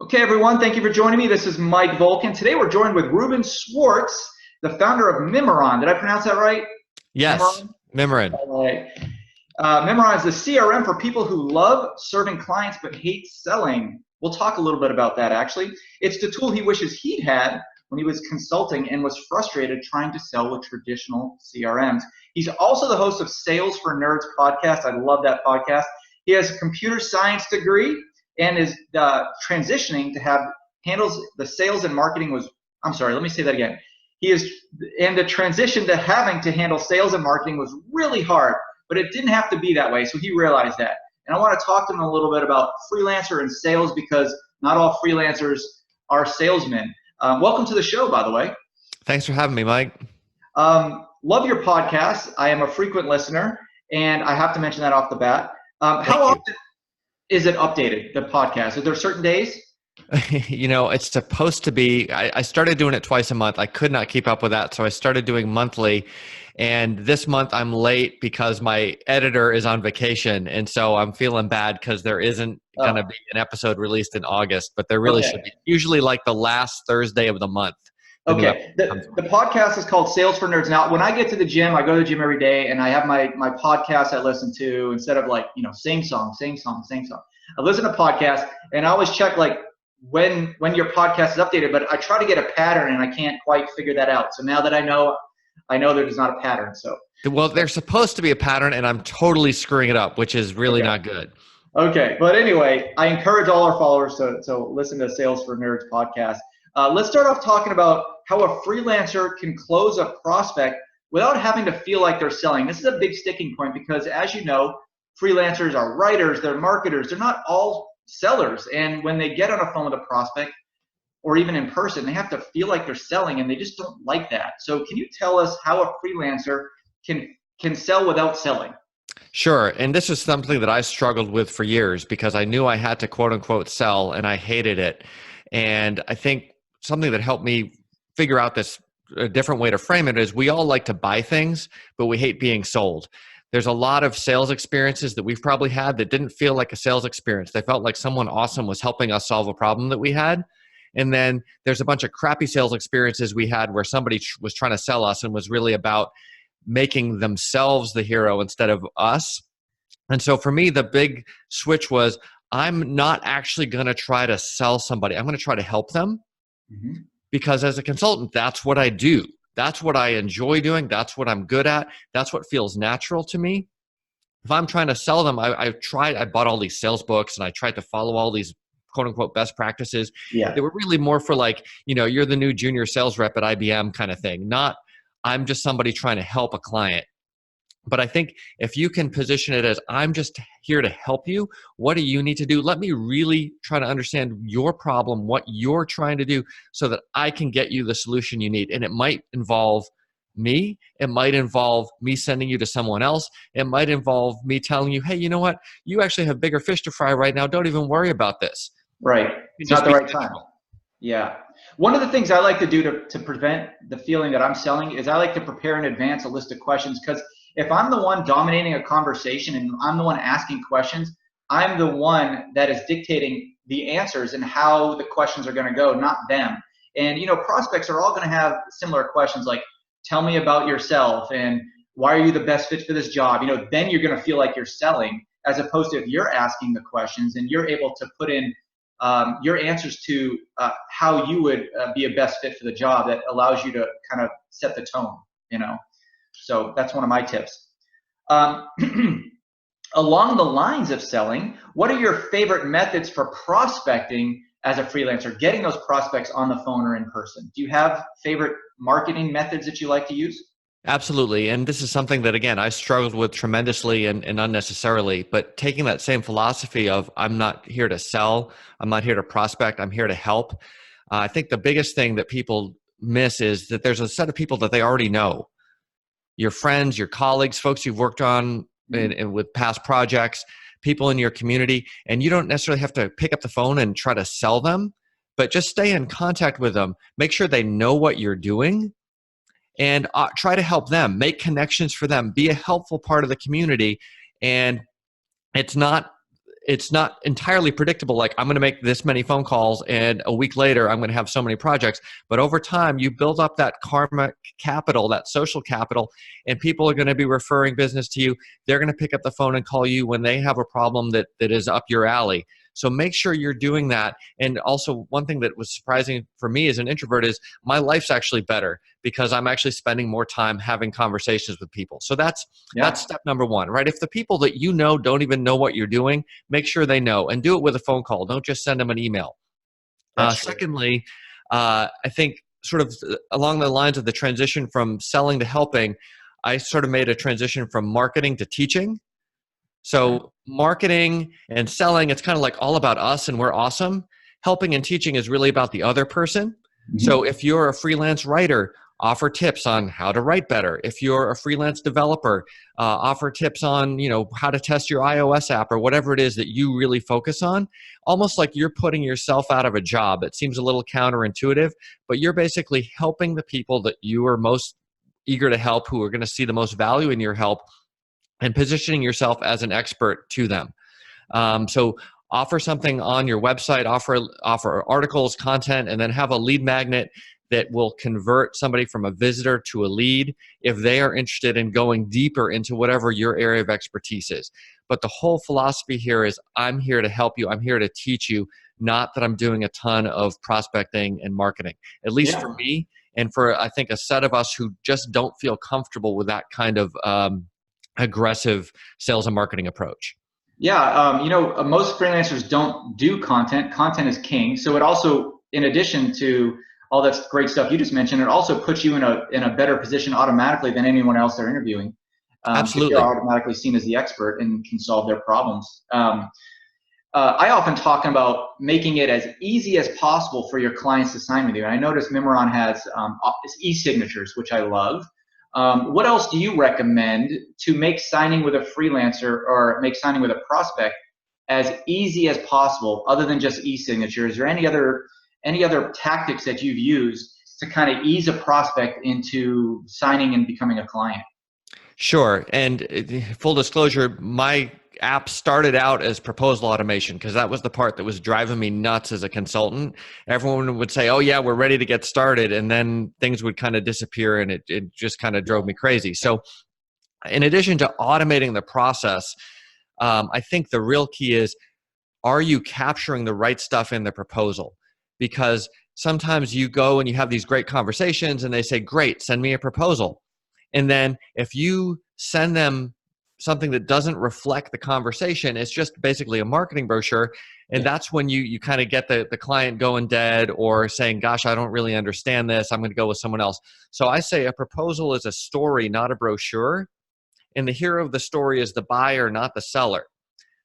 Okay, everyone, thank you for joining me. This is Mike Volkin. Today we're joined with Reuben Swartz, the founder of Mimiran. Did I pronounce that right? Yes, Mimiran? Mimiran. All right. Mimiran is the CRM for people who love serving clients but hate selling. We'll talk a little bit about that, actually. It's the tool he wishes he'd had when he was consulting and was frustrated trying to sell with traditional CRMs. He's also the host of Sales for Nerds podcast. I love that podcast. He has a computer science degree and is transitioning to handles the sales and marketing was, I'm sorry, let me say that again. And the transition to having to handle sales and marketing was really hard, but it didn't have to be that way, so he realized that. And I want to talk to him a little bit about freelancer and sales because not all freelancers are salesmen. Welcome to the show, by the way. Thanks for having me, Mike. Love your podcast. I am a frequent listener, and I have to mention that off the bat. How often is it updated, the podcast? Are there certain days? It's supposed to be, I started doing it twice a month. I could not keep up with that, so I started doing monthly. And this month I'm late because my editor is on vacation. And so I'm feeling bad because there isn't going to be an episode released in August, but there really should be. Usually like the last Thursday of the month. Okay, the podcast is called Sales for Nerds. Now, when I get to the gym, I go to the gym every day, and I have my podcast I listen to instead of like, same song. I listen to podcasts, and I always check like when your podcast is updated, but I try to get a pattern, and I can't quite figure that out. So now that I know there's not a pattern. So well, there's supposed to be a pattern, and I'm totally screwing it up, which is really not good. Okay, but anyway, I encourage all our followers to listen to Sales for Nerds podcast. Let's start off talking about how a freelancer can close a prospect without having to feel like they're selling. This is a big sticking point because, as you know, freelancers are writers, they're marketers, they're not all sellers. And when they get on a phone with a prospect or even in person, they have to feel like they're selling, and they just don't like that. So can you tell us how a freelancer can sell without selling? Sure. And this is something that I struggled with for years because I knew I had to quote unquote sell, and I hated it. And I think something that helped me figure out a different way to frame it is we all like to buy things, but we hate being sold. There's a lot of sales experiences that we've probably had that didn't feel like a sales experience. They felt like someone awesome was helping us solve a problem that we had. And then there's a bunch of crappy sales experiences we had where somebody was trying to sell us and was really about making themselves the hero instead of us. And so for me, the big switch was I'm not actually going to try to sell somebody. I'm going to try to help them. Mm-hmm. Because as a consultant, that's what I do. That's what I enjoy doing. That's what I'm good at. That's what feels natural to me. If I'm trying to sell them, I bought all these sales books and I tried to follow all these quote unquote best practices. Yeah. They were really more for like, you're the new junior sales rep at IBM kind of thing. Not I'm just somebody trying to help a client. But I think if you can position it as I'm just here to help you, what do you need to do? Let me really try to understand your problem, what you're trying to do so that I can get you the solution you need. And it might involve me. It might involve me sending you to someone else. It might involve me telling you, hey, you know what? You actually have bigger fish to fry right now. Don't even worry about this. Right. It's not the right time. Yeah. One of the things I like to do to prevent the feeling that I'm selling is I like to prepare in advance a list of questions, because if I'm the one dominating a conversation and I'm the one asking questions, I'm the one that is dictating the answers and how the questions are going to go, not them. And, prospects are all going to have similar questions like, tell me about yourself and why are you the best fit for this job? Then you're going to feel like you're selling, as opposed to if you're asking the questions and you're able to put in your answers to how you would be a best fit for the job, that allows you to kind of set the tone, So that's one of my tips. Along the lines of selling, what are your favorite methods for prospecting as a freelancer, getting those prospects on the phone or in person? Do you have favorite marketing methods that you like to use? Absolutely. And this is something that, again, I struggled with tremendously and unnecessarily, but taking that same philosophy of I'm not here to sell, I'm not here to prospect, I'm here to help. I think the biggest thing that people miss is that there's a set of people that they already know. Your friends, your colleagues, folks you've worked on and with past projects, people in your community, and you don't necessarily have to pick up the phone and try to sell them, but just stay in contact with them. Make sure they know what you're doing and try to help them, make connections for them, be a helpful part of the community. And it's not it's not entirely predictable. Like, I'm going to make this many phone calls and a week later I'm going to have so many projects. But over time, you build up that karmic capital, that social capital, and people are going to be referring business to you. They're going to pick up the phone and call you when they have a problem that is up your alley. So make sure you're doing that. And also, one thing that was surprising for me as an introvert is my life's actually better because I'm actually spending more time having conversations with people. So that's step number one, right? If the people that you know don't even know what you're doing, make sure they know, and do it with a phone call. Don't just send them an email. Secondly, I think sort of along the lines of the transition from selling to helping, I sort of made a transition from marketing to teaching. So marketing and selling, it's kind of like all about us and we're awesome. Helping and teaching is really about the other person. Mm-hmm. So if you're a freelance writer, offer tips on how to write better. If you're a freelance developer, offer tips on, how to test your iOS app or whatever it is that you really focus on. Almost like you're putting yourself out of a job. It seems a little counterintuitive, but you're basically helping the people that you are most eager to help, who are going to see the most value in your help, and positioning yourself as an expert to them. So offer something on your website, offer articles, content, and then have a lead magnet that will convert somebody from a visitor to a lead if they are interested in going deeper into whatever your area of expertise is. But the whole philosophy here is, I'm here to help you. I'm here to teach you, not that I'm doing a ton of prospecting and marketing, at least for me, and for, I think, a set of us who just don't feel comfortable with that kind of aggressive sales and marketing approach. Yeah, most freelancers don't do content. Content is king. So it also, in addition to all that great stuff you just mentioned, it also puts you in a better position automatically than anyone else they're interviewing. Absolutely. You're automatically seen as the expert and can solve their problems. I often talk about making it as easy as possible for your clients to sign with you. And I noticed Mimiran has e-signatures, which I love. What else do you recommend to make signing with a freelancer or make signing with a prospect as easy as possible, other than just e-signatures, or any other tactics that you've used to kind of ease a prospect into signing and becoming a client? Sure. And full disclosure, my app started out as proposal automation because that was the part that was driving me nuts as a consultant. Everyone would say, oh yeah, we're ready to get started. And then things would kind of disappear, and it just kind of drove me crazy. So in addition to automating the process, I think the real key is, are you capturing the right stuff in the proposal? Because sometimes you go and you have these great conversations and they say, great, send me a proposal. And then if you send them something that doesn't reflect the conversation, it's just basically a marketing brochure. And that's when you kind of get the client going dead or saying, gosh, I don't really understand this, I'm going to go with someone else. So I say a proposal is a story, not a brochure. And the hero of the story is the buyer, not the seller.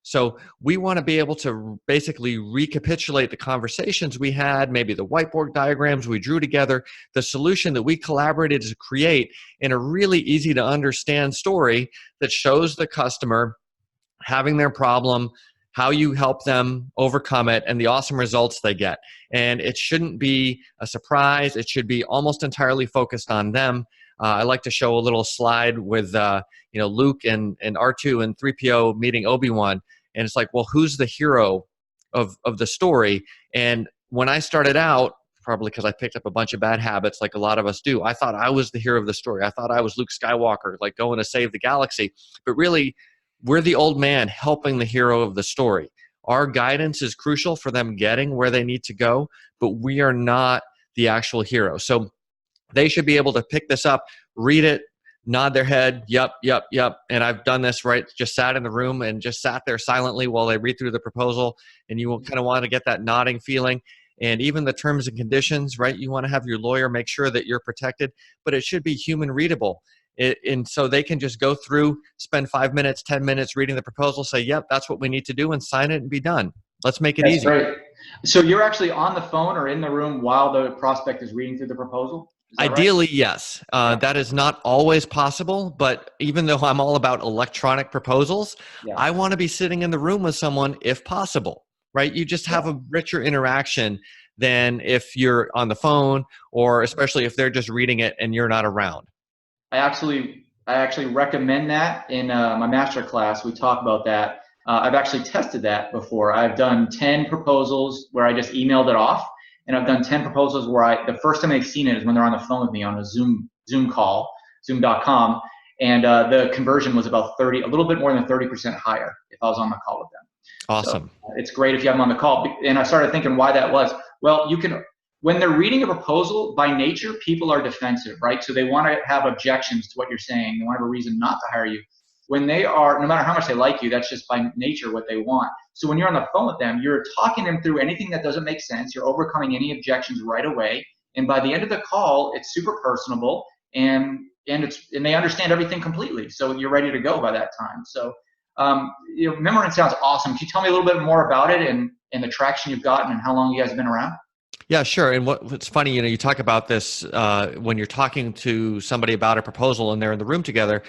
So we want to be able to basically recapitulate the conversations we had, maybe the whiteboard diagrams we drew together, the solution that we collaborated to create in a really easy to understand story that shows the customer having their problem, how you help them overcome it, and the awesome results they get. And it shouldn't be a surprise. It should be almost entirely focused on them. I like to show a little slide with Luke and R2 and 3PO meeting Obi-Wan. And it's like, well, who's the hero of the story? And when I started out, probably because I picked up a bunch of bad habits like a lot of us do, I thought I was the hero of the story. I thought I was Luke Skywalker, like going to save the galaxy. But really, we're the old man helping the hero of the story. Our guidance is crucial for them getting where they need to go, but we are not the actual hero. So they should be able to pick this up, read it, nod their head, yep. And I've done this, right? Just sat in the room and just sat there silently while they read through the proposal. And you will kind of want to get that nodding feeling. And even the terms and conditions, right? You want to have your lawyer make sure that you're protected, but it should be human readable. And so they can just go through, spend 5 minutes, 10 minutes reading the proposal, say, yep, that's what we need to do, and sign it and be done. Let's make it easy. Right. So you're actually on the phone or in the room while the prospect is reading through the proposal? Ideally, yes. That is not always possible, but even though I'm all about electronic proposals, I want to be sitting in the room with someone if possible, right? You just have a richer interaction than if you're on the phone, or especially if they're just reading it and you're not around. I actually recommend that in my master class. We talk about that. I've actually tested that before. I've done 10 proposals where I just emailed it off, and I've done 10 proposals where the first time they've seen it is when they're on the phone with me on a Zoom call, zoom.com, and the conversion was about a little bit more than 30% higher if I was on the call with them. Awesome. So it's great if you have them on the call. And I started thinking why that was. Well, when they're reading a proposal, by nature, people are defensive, right? So they want to have objections to what you're saying. They want to have a reason not to hire you. When they are, no matter how much they like you, that's just by nature what they want. So when you're on the phone with them, you're talking them through anything that doesn't make sense. You're overcoming any objections right away. And by the end of the call, it's super personable and they understand everything completely. So you're ready to go by that time. So Mimiran sounds awesome. Can you tell me a little bit more about it and the traction you've gotten and how long you guys have been around? Yeah, sure. And what's funny, you talk about this when you're talking to somebody about a proposal and they're in the room together.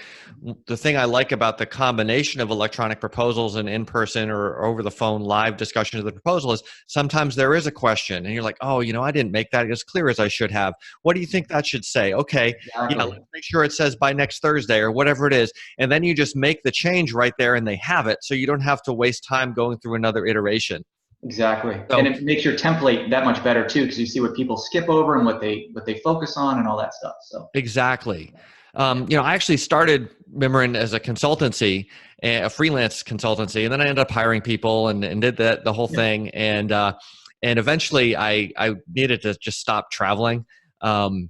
The thing I like about the combination of electronic proposals and in-person or over the phone live discussion of the proposal is sometimes there is a question and you're like, oh, I didn't make that as clear as I should have. What do you think that should say? Okay, Exactly. Let's make sure it says by next Thursday or whatever it is. And then you just make the change right there and they have it. So you don't have to waste time going through another iteration. Exactly. So, and it makes your template that much better too, because you see what people skip over and what they focus on and all that stuff. So exactly. I actually started Mimiran as a consultancy, a freelance consultancy, and then I ended up hiring people and did the whole thing. And eventually I needed to just stop traveling. And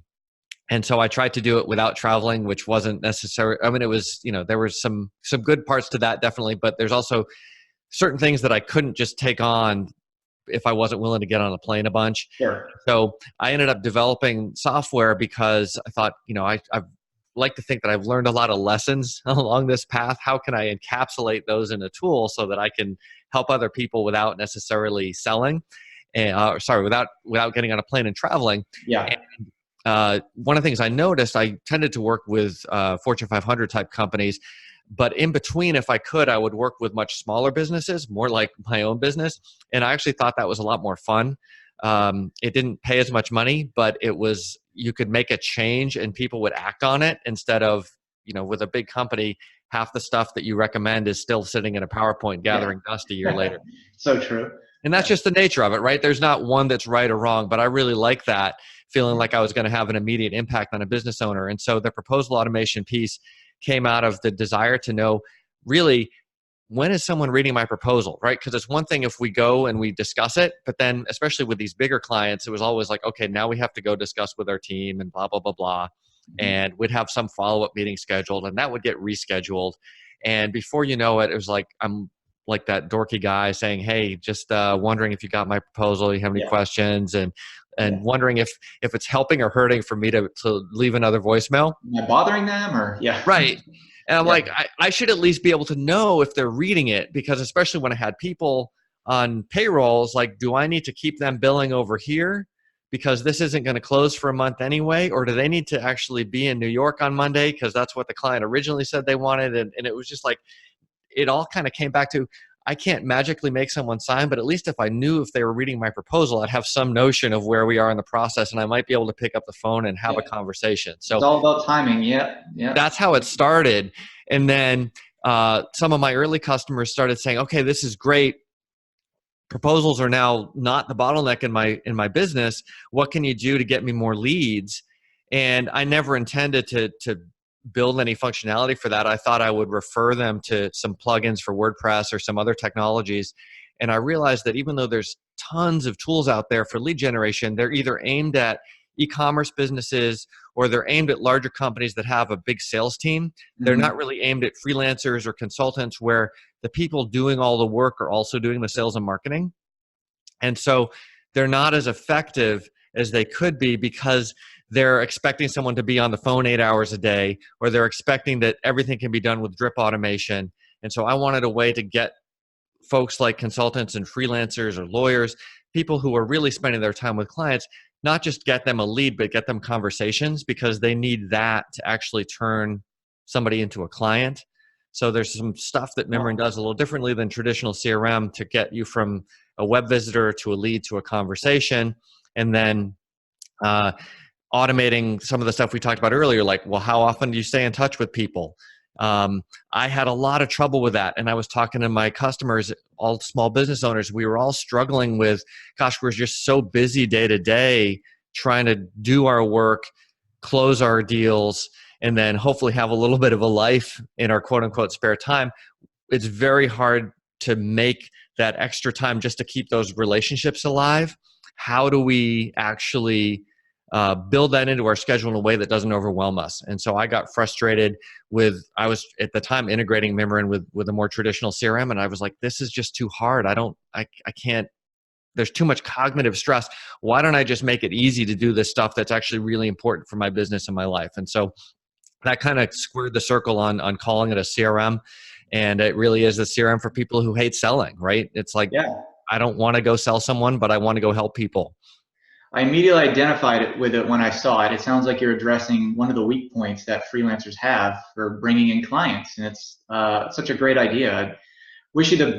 so I tried to do it without traveling, which wasn't necessary. I mean, it was, there were some good parts to that, definitely, but there's also certain things that I couldn't just take on if I wasn't willing to get on a plane a bunch. Sure. So I ended up developing software because I thought, I've like to think that I've learned a lot of lessons along this path. How can I encapsulate those in a tool so that I can help other people without necessarily selling? Without getting on a plane and traveling. Yeah. And one of the things I noticed, I tended to work with Fortune 500 type companies. But in between, if I could, I would work with much smaller businesses, more like my own business. And I actually thought that was a lot more fun. It didn't pay as much money, but you could make a change and people would act on it instead of, with a big company, half the stuff that you recommend is still sitting in a PowerPoint gathering dust a year later. So true. And that's just the nature of it, right? There's not one that's right or wrong, but I really like that, feeling like I was going to have an immediate impact on a business owner. And so the proposal automation piece came out of the desire to know, really, when is someone reading my proposal, right? Because it's one thing if we go and we discuss it, but then especially with these bigger clients, it was always like, okay, now we have to go discuss with our team and blah, blah, blah, blah. Mm-hmm. And we'd have some follow-up meeting scheduled and that would get rescheduled. And before you know it, it was like, I'm like that dorky guy saying, hey, just wondering if you got my proposal, you have any questions, and wondering if it's helping or hurting for me to leave another voicemail. Am I bothering them or Right. And I'm like, I should at least be able to know if they're reading it, because especially when I had people on payrolls, like, do I need to keep them billing over here because this isn't going to close for a month anyway? Or do they need to actually be in New York on Monday because that's what the client originally said they wanted? And it was just like, it all kind of came back to, I can't magically make someone sign, but at least if I knew if they were reading my proposal, I'd have some notion of where we are in the process and I might be able to pick up the phone and have a conversation. So it's all about timing. Yeah. That's how it started. And then some of my early customers started saying, okay, this is great. Proposals are now not the bottleneck in my business. What can you do to get me more leads? And I never intended to build any functionality for that. I thought I would refer them to some plugins for WordPress or some other technologies. And I realized that even though there's tons of tools out there for lead generation, they're either aimed at e-commerce businesses or they're aimed at larger companies that have a big sales team. Mm-hmm. They're not really aimed at freelancers or consultants where the people doing all the work are also doing the sales and marketing. And so they're not as effective as they could be because they're expecting someone to be on the phone 8 hours a day, or they're expecting that everything can be done with drip automation. And so I wanted a way to get folks like consultants and freelancers or lawyers, people who are really spending their time with clients, not just get them a lead, but get them conversations, because they need that to actually turn somebody into a client. So there's some stuff that Mimiran does a little differently than traditional CRM to get you from a web visitor to a lead to a conversation. And then automating some of the stuff we talked about earlier, like, well, how often do you stay in touch with people? I had a lot of trouble with that. And I was talking to my customers, all small business owners. We were all struggling with, gosh, we're just so busy day to day trying to do our work, close our deals, and then hopefully have a little bit of a life in our quote unquote spare time. It's very hard to make that extra time just to keep those relationships alive. How do we actually build that into our schedule in a way that doesn't overwhelm us? And so I got frustrated with, I was at the time integrating Mimiran with a more traditional CRM, and I was like, this is just too hard. I can't, there's too much cognitive stress. Why don't I just make it easy to do this stuff that's actually really important for my business and my life? And so that kind of squared the circle on calling it a CRM. And it really is a CRM for people who hate selling, right? It's like, Yeah. I don't want to go sell someone, but I want to go help people. I immediately identified it with it when I saw it. It sounds like you're addressing one of the weak points that freelancers have for bringing in clients, and it's such a great idea. I wish you the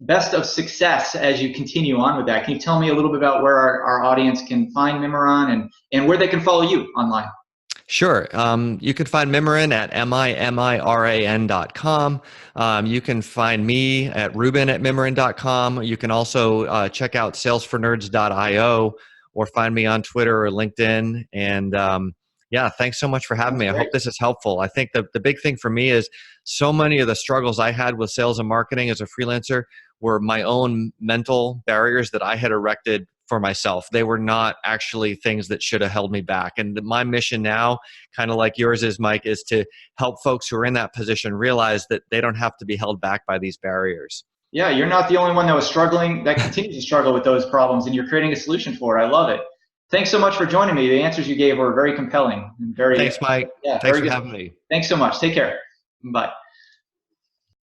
best of success as you continue on with that. Can you tell me a little bit about where our audience can find Mimiran and where they can follow you online? Sure. You can find Mimiran at mimiran.com. You can find me at Reuben at mimiran.com. You can also check out salesfornerds.io or find me on Twitter or LinkedIn. And yeah, thanks so much for having me. I hope this is helpful. I think the big thing for me is so many of the struggles I had with sales and marketing as a freelancer were my own mental barriers that I had erected for myself. They were not actually things that should have held me back. And my mission now, kind of like yours is, Mike, is to help folks who are in that position realize that they don't have to be held back by these barriers. Yeah, you're not the only one that was struggling, that continues to struggle with those problems, and you're creating a solution for it. I love it. Thanks so much for joining me. The answers you gave were very compelling and very. Thanks, Mike. Yeah, Thanks very for good. having me. Thanks so much. Take care. Bye.